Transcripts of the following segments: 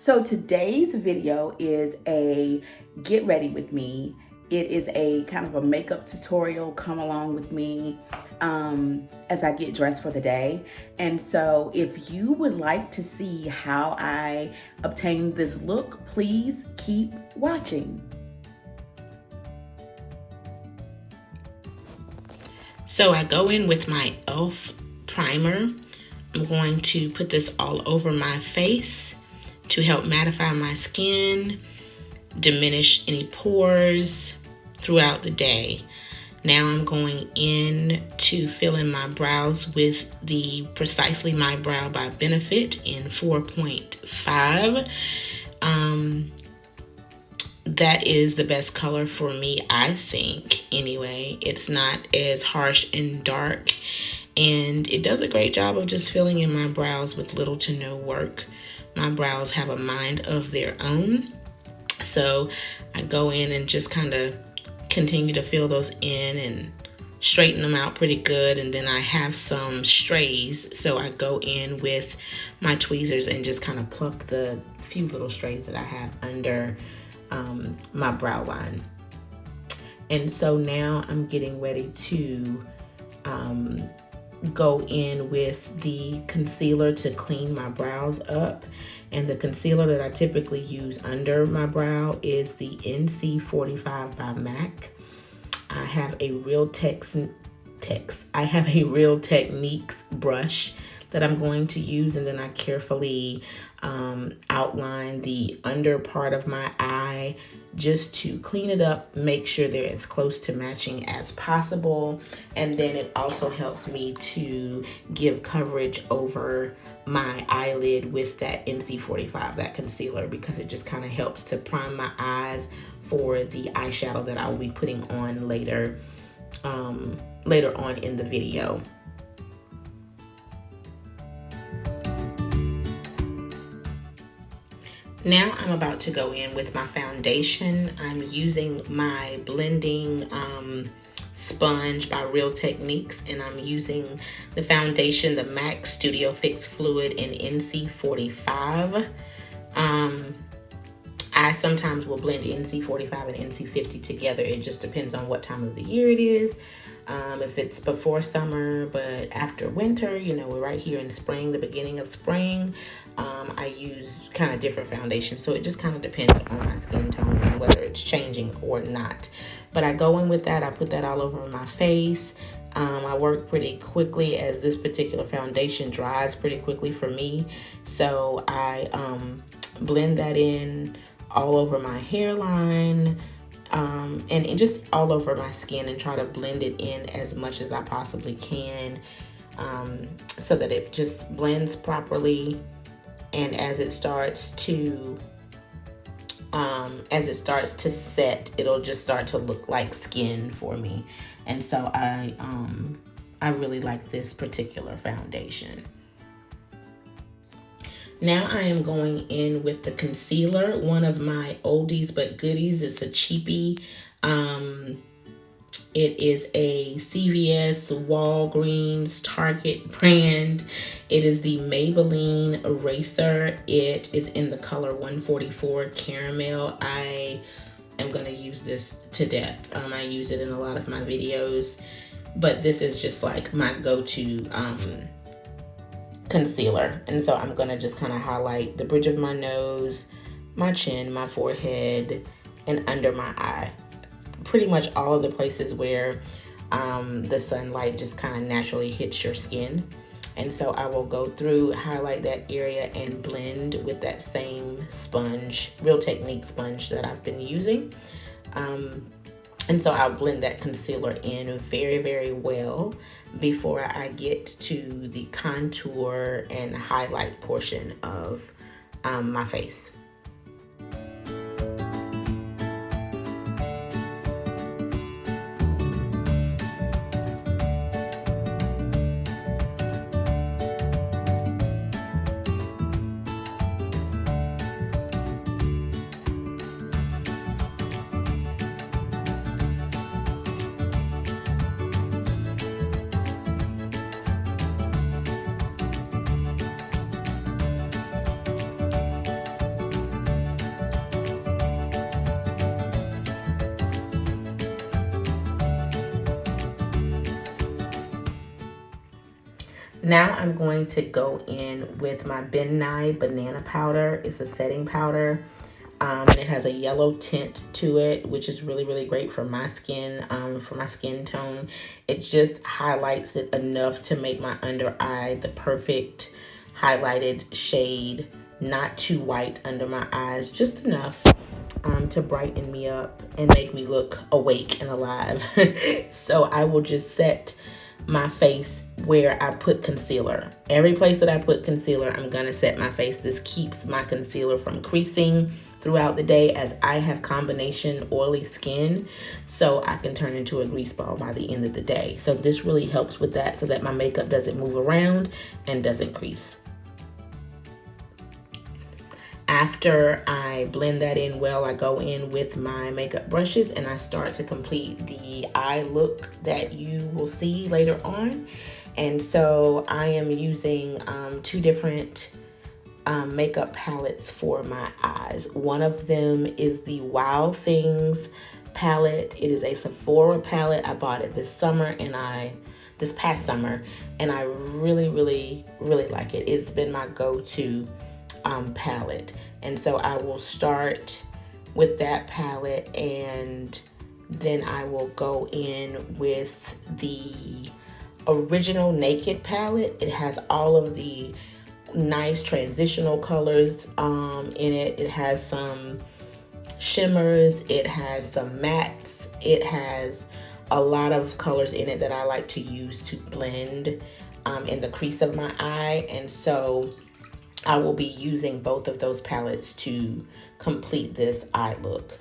So today's video is a get ready with me. It is a kind of a makeup tutorial. Come along with me as I get dressed for the day. And so if you would like to see how I obtained this look, please keep watching. So I go in with my e.l.f. primer. I'm going to put this all over my face to help mattify my skin, diminish any pores throughout the day. Now I'm going in to fill in my brows with the Precisely My Brow by Benefit in 4.5. That is the best color for me, I think, anyway. It's not as harsh and dark, and it does a great job of just filling in my brows with little to no work. My brows have a mind of their own, so I go in and just kind of continue to fill those in and straighten them out pretty good. And then I have some strays, so I go in with my tweezers and just kind of pluck the few little strays that I have under my brow line. And so now I'm getting ready to go in with the concealer to clean my brows up. And the concealer that I typically use under my brow is the NC45 by MAC. I have a Real Techniques brush that I'm going to use, and then I carefully outline the under part of my eye just to clean it up, make sure they're as close to matching as possible. And then it also helps me to give coverage over my eyelid with that NC45, that concealer, because it just kind of helps to prime my eyes for the eyeshadow that I will be putting on later on in the video. Now I'm about to go in with my foundation. I'm using my blending sponge by Real Techniques, and I'm using the foundation, the MAC Studio Fix Fluid in NC45. I sometimes will blend NC45 and NC50 together. It just depends on what time of the year it is. If it's before summer but after winter, you know, we're right here in spring, the beginning of spring, I use kind of different foundations. So it just kind of depends on my skin tone and whether it's changing or not. But I go in with that. I put that all over my face. I work pretty quickly as this particular foundation dries pretty quickly for me. So I blend that in all over my hairline, and just all over my skin, and try to blend it in as much as I possibly can, so that it just blends properly. And as it starts to set, it'll just start to look like skin for me. And so I really like this particular foundation. Now I am going in with the concealer, one of my oldies but goodies. It's a cheapie. It is a CVS, Walgreens, Target brand. It is the Maybelline Eraser. It is in the color 144 Caramel. I am going to use this to death. I use it in a lot of my videos, but this is just like my go-to concealer. And so I'm gonna just kind of highlight the bridge of my nose, my chin, my forehead, and under my eye. Pretty much all of the places where the sunlight just kind of naturally hits your skin. And so I will go through, highlight that area, and blend with that same sponge, Real Technique sponge that I've been using. And so I'll blend that concealer in very, very well before I get to the contour and highlight portion of my face. Now I'm going to go in with my Milani banana powder. It's a setting powder. And it has a yellow tint to it, which is really, really great for my skin, for my skin tone. It just highlights it enough to make my under eye the perfect highlighted shade. Not too white under my eyes, just enough to brighten me up and make me look awake and alive. So I will just set my face where I put concealer. Every place that I put concealer, I'm gonna set my face. This keeps my concealer from creasing throughout the day, as I have combination oily skin, so I can turn into a grease ball by the end of the day. So this really helps with that, so that my makeup doesn't move around and doesn't crease. After I blend that in well, I go in with my makeup brushes and I start to complete the eye look that you will see later on. And so I am using two different makeup palettes for my eyes. One of them is the Wow Things palette. It is a Sephora palette. I bought it this past summer, and I really, really, really like it. It's been my go-to palette. And so I will start with that palette, and then I will go in with the original Naked palette. It has all of the nice transitional colors in it. It has some shimmers, it has some mattes, it has a lot of colors in it that I like to use to blend in the crease of my eye. And so I will be using both of those palettes to complete this eye look.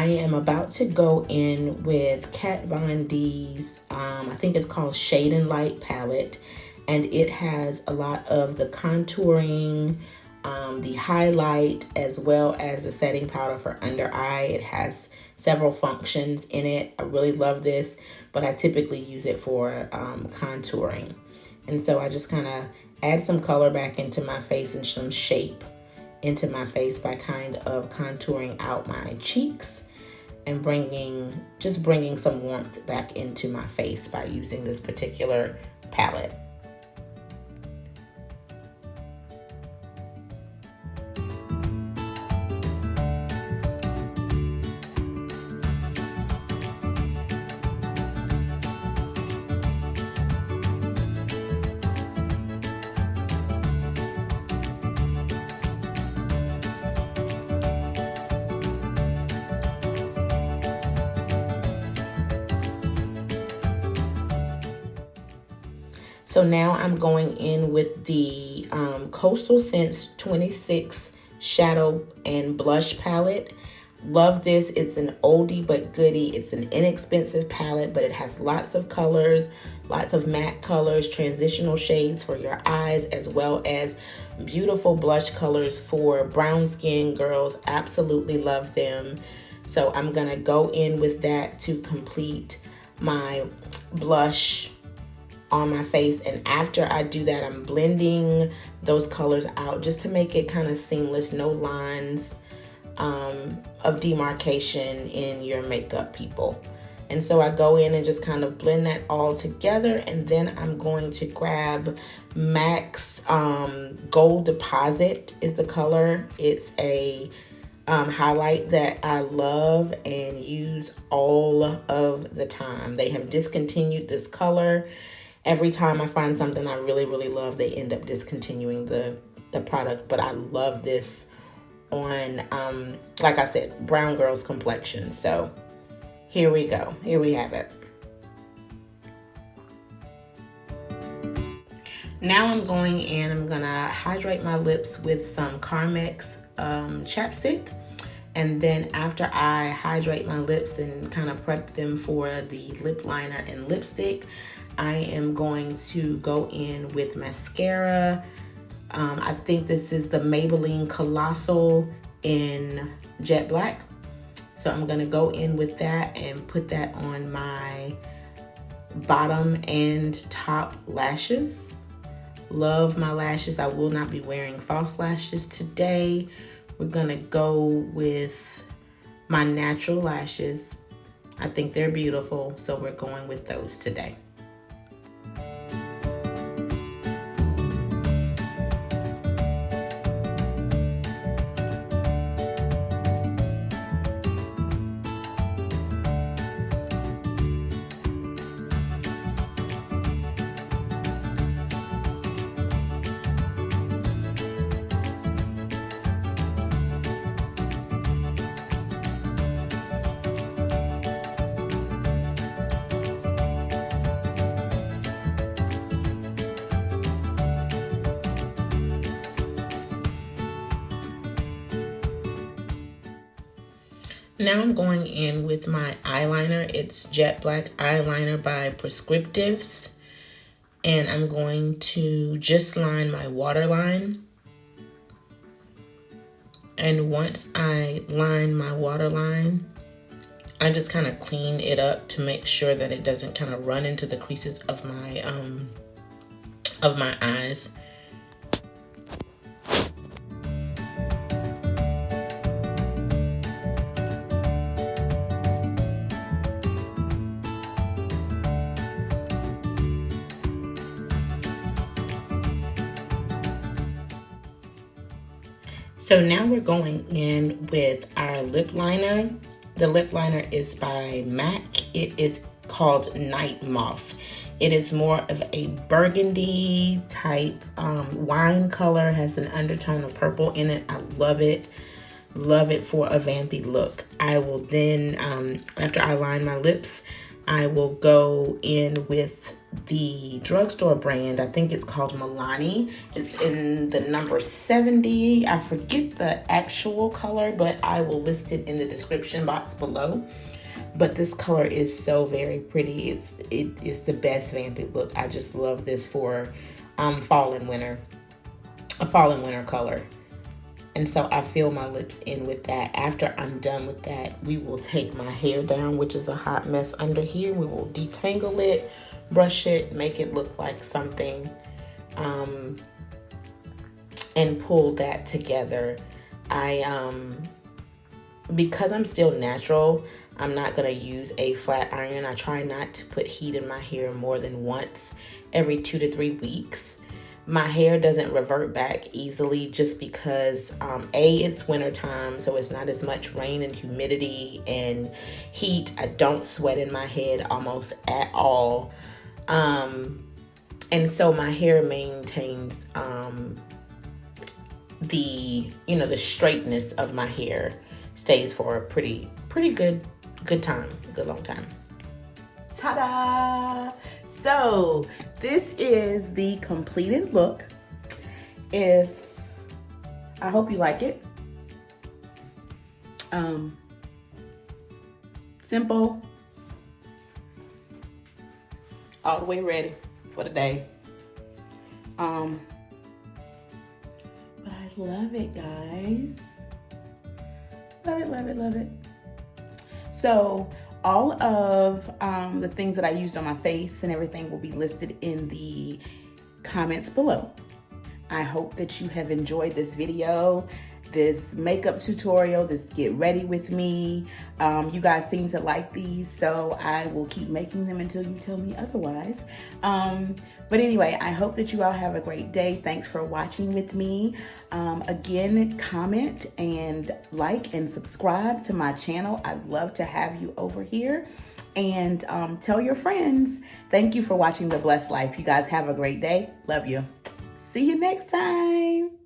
I am about to go in with Kat Von D's, I think it's called Shade and Light palette. And it has a lot of the contouring, the highlight, as well as the setting powder for under eye. It has several functions in it. I really love this, but I typically use it for contouring. And so I just kind of add some color back into my face and some shape into my face by kind of contouring out my cheeks and bringing some warmth back into my face by using this particular palette. So now I'm going in with the Coastal Scents 26 Shadow and Blush palette. Love this. It's an oldie but goodie. It's an inexpensive palette, but it has lots of colors, lots of matte colors, transitional shades for your eyes, as well as beautiful blush colors for brown skin girls. Absolutely love them. So I'm gonna go in with that to complete my blush on my face, and after I do that, I'm blending those colors out just to make it kind of seamless, no lines of demarcation in your makeup, people. And so I go in and just kind of blend that all together, and then I'm going to grab MAC's Gold Deposit is the color. It's a highlight that I love and use all of the time. They have discontinued this color. Every time I find something I really, really love, they end up discontinuing the product. But I love this on, like I said, brown girl's complexion. So here we go. Here we have it. Now I'm going in, I'm gonna hydrate my lips with some Carmax Chapstick. And then after I hydrate my lips and kind of prep them for the lip liner and lipstick, I am going to go in with mascara. I think this is the Maybelline Colossal in Jet Black. So I'm gonna go in with that and put that on my bottom and top lashes. Love my lashes. I will not be wearing false lashes today. We're gonna go with my natural lashes. I think they're beautiful, so we're going with those today. Now I'm going in with my eyeliner. It's Jet Black Eyeliner by Prescriptives. And I'm going to just line my waterline. And once I line my waterline, I just kind of clean it up to make sure that it doesn't kind of run into the creases of my eyes. So now we're going in with our lip liner. The lip liner is by MAC. It is called Night Moth. It is more of a burgundy type wine color, has an undertone of purple in it. I love it. Love it for a vampy look. I will then, after I line my lips, I will go in with the drugstore brand. I think it's called Milani. It's in the number 70. I forget the actual color, but I will list it in the description box below. But this color is so very pretty. It is the best vamped look. I just love this for fall and winter. A fall and winter color. And so I fill my lips in with that. After I'm done with that, we will take my hair down, which is a hot mess under here. We will detangle it, brush it, make it look like something, and pull that together. Because I'm still natural, I'm not gonna use a flat iron. I try not to put heat in my hair more than once every 2 to 3 weeks. My hair doesn't revert back easily just because it's winter time, so it's not as much rain and humidity and heat. I don't sweat in my head almost at all. And so my hair maintains the straightness of my hair stays for a pretty good time, good long time. Ta-da! So this is the completed look. I hope you like it. Simple, all the way ready for the day. But I love it, guys. Love it. So all of the things that I used on my face and everything will be listed in the comments below. I hope that you have enjoyed this video, this makeup tutorial, this get ready with me. You guys seem to like these, so I will keep making them until you tell me otherwise. But anyway, I hope that you all have a great day. Thanks for watching with me. Again, comment and like and subscribe to my channel. I'd love to have you over here. And tell your friends. Thank you for watching The Blessed Life. You guys have a great day. Love you. See you next time.